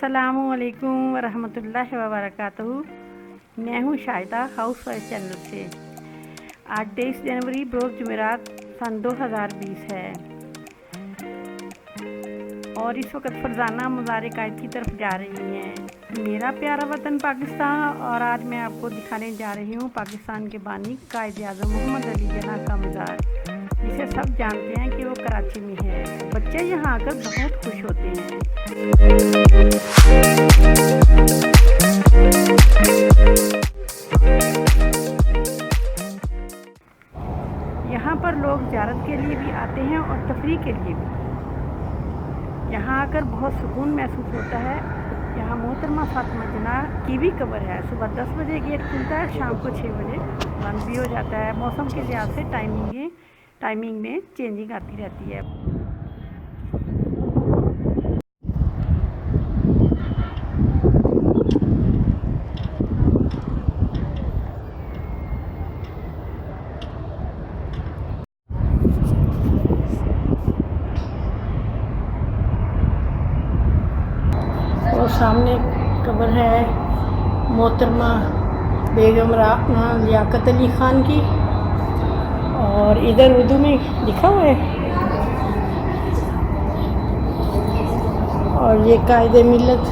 अस्सलामुअलैकुम वरहमतुल्लाहि वबरकातुहू। मैं हूँ शाहिदा हाउस वाइफ चैनल से। आज 23 जनवरी बरोज़ जुमेरात सन 2020 है और इस वक्त फरजाना मज़ार कायद की तरफ जा रही हैं। मेरा प्यारा वतन पाकिस्तान। और आज मैं आपको दिखाने जा रही हूँ पाकिस्तान के बानी कायद आज़म मोहम्मद अली जिन्ना का मज़ार, जिसे सब जानते हैं कि वो कराची में है। बच्चे यहाँ आकर बहुत खुश होते हैं। यहाँ पर लोग ज़ियारत के लिए भी आते हैं और तफरीह के लिए भी। यहाँ आकर बहुत सुकून महसूस होता है। यहाँ मोहतरमा फातिमा जिन्ना की भी कब्र है। सुबह 10 बजे गेट खुलता है, शाम को 6 बजे बंद भी हो जाता है। मौसम के लिहाज से टाइमिंग में चेंजिंग आती रहती है। और सामने कब्र है मोहतरमा बेगम लियाकत अली ख़ान की, और इधर उर्दू में लिखा हुआ है और ये कायदे मिल्लत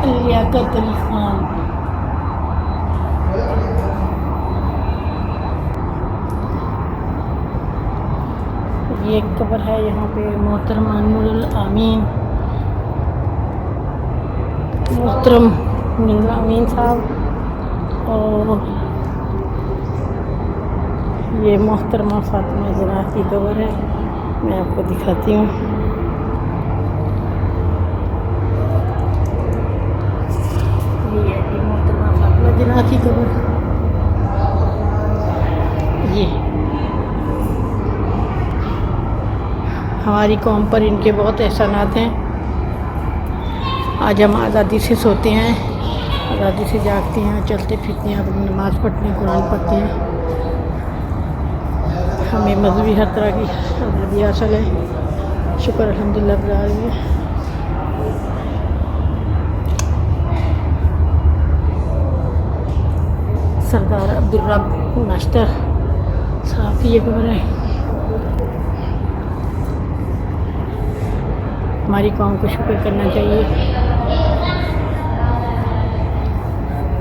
लियाकत अली ख़ान। ये कब्र है यहाँ पे मोहतरमा नूरुल आमीन, मोहतरम नूरुल आमीन साहब। और ये मोहतरमा फातिमा जिन्ना की कब्र है, मैं आपको दिखाती हूँ। ये मोहतरमा फातिमा जिन्ना की कब्र। ये हमारी कौम पर इनके बहुत एहसानात हैं। आज हम आज़ादी से सोते हैं, आज़ादी से जागते हैं, चलते फिरते हैं, अपनी नमाज़ पढ़ते हैं, कुरान पढ़ते हैं। हमें मजहबी हर तरह की आज़ादी हासिल है। शुक्र अल्हम्दुलिल्लाह रब्बिल आलमीन। सरदार अब्दुल रब मास्टर साहब की ये कब्र है। हमारी कौम को शुक्र करना चाहिए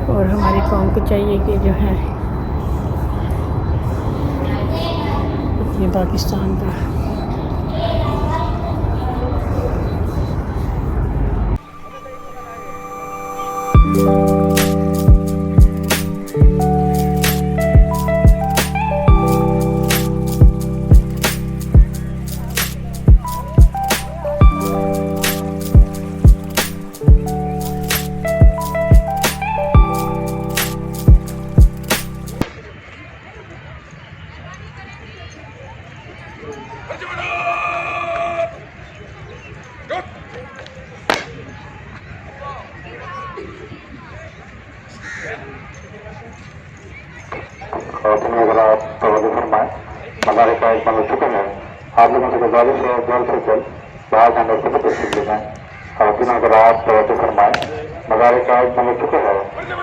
और हमारी कौम को चाहिए कि जो है अपने पाकिस्तान का अगर आप तवज्जो फरमाएं, मज़ार कायद बन चुका है। आप लोगों से गुजारिश है जल्द से जल्द बाहर जाने से तशरीफ ले जाएं। और अगर आप तवज्जो फरमाएं, मज़ार कायद बन चुका है।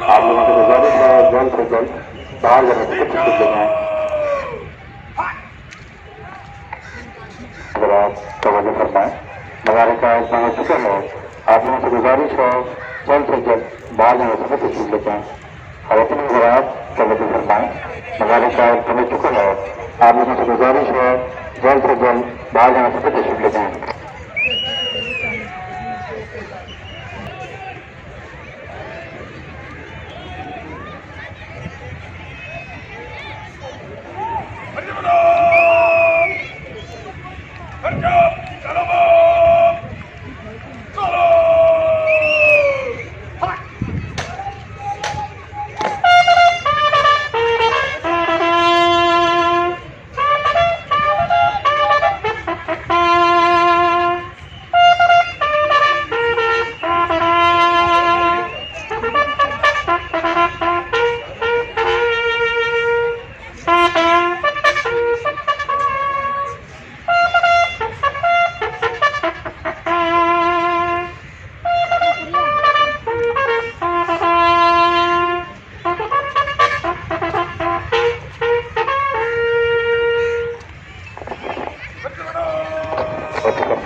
आप लोगों से गुजारिश है जल्द से जल्द बाहर जाने से तशरीफ ले जाएं। अगर आप तवज्जो फरमाएं, मज़ार कायद बन चुका है। आप लोगों से गुजारिश है जल्द से जल्द बाहर जाने से तशरीफ ले जाएं। और अगर आप तवज्जो फरमाएं, मज़ार कायद बन चुका है। आप लोगों से गुजारिश है जल्द से जल्द बाहर जाने से तशरीफ ले जाएं।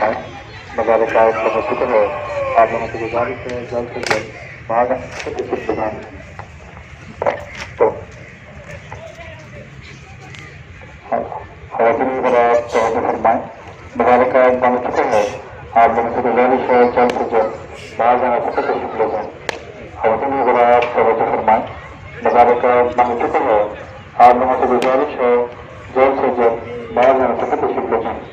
फरमाएं। मज़ार कायद का शुक्र है। आप लोगों से गुजारिश है जल्द से जल्द बाद में तो खवातीन हज़रात तवज्जो फरमाएं। मज़ार कायद का शुक्र है। आप लोगों से गुजारिश है जल्द से जल्द बाद में तशरीफ ले जाएं। खवातीन हज़रात तवज्जो फरमाएं। मज़ार कायद का शुक्र है। आप लोगों से गुजारिश है जल्द से जल्द बाद में तशरीफ ले जाएं।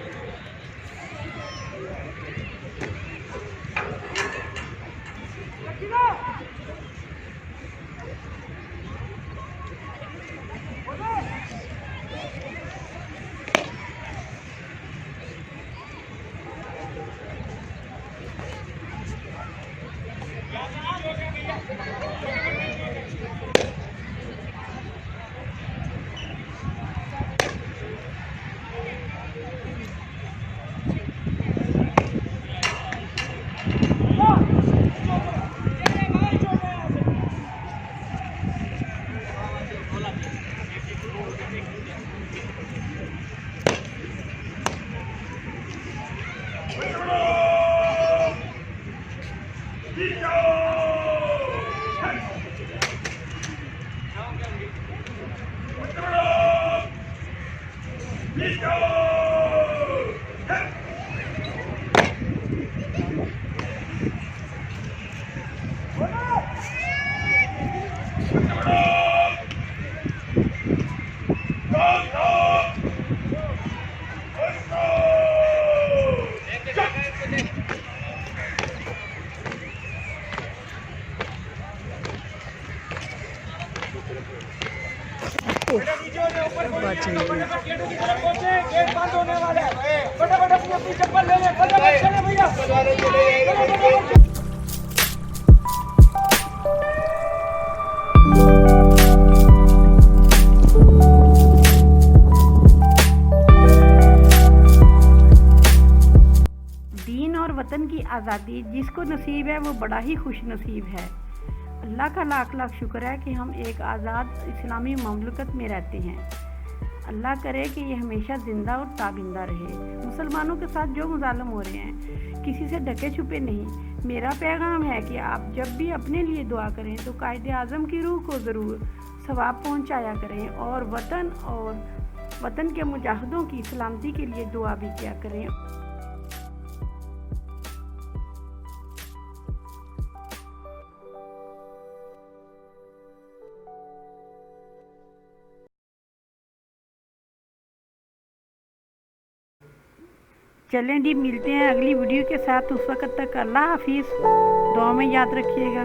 दीन और वतन की आज़ादी जिसको नसीब है वो बड़ा ही खुश नसीब है। अल्लाह का लाख लाख शुक्र है कि हम एक आज़ाद इस्लामी ममलकत में रहते हैं। अल्लाह करे कि ये हमेशा ज़िंदा और ताबिंदा रहे। मुसलमानों के साथ जो मुज़ालम हो रहे हैं किसी से ढके छुपे नहीं। मेरा पैगाम है कि आप जब भी अपने लिए दुआ करें तो कायदे आज़म की रूह को ज़रूर सवाब पहुंचाया करें और वतन के मुजाहिदों की सलामती के लिए दुआ भी किया करें। चलें जी, मिलते हैं अगली वीडियो के साथ। उस वक्त तक अल्लाह हाफिज़। दुआ में याद रखिएगा।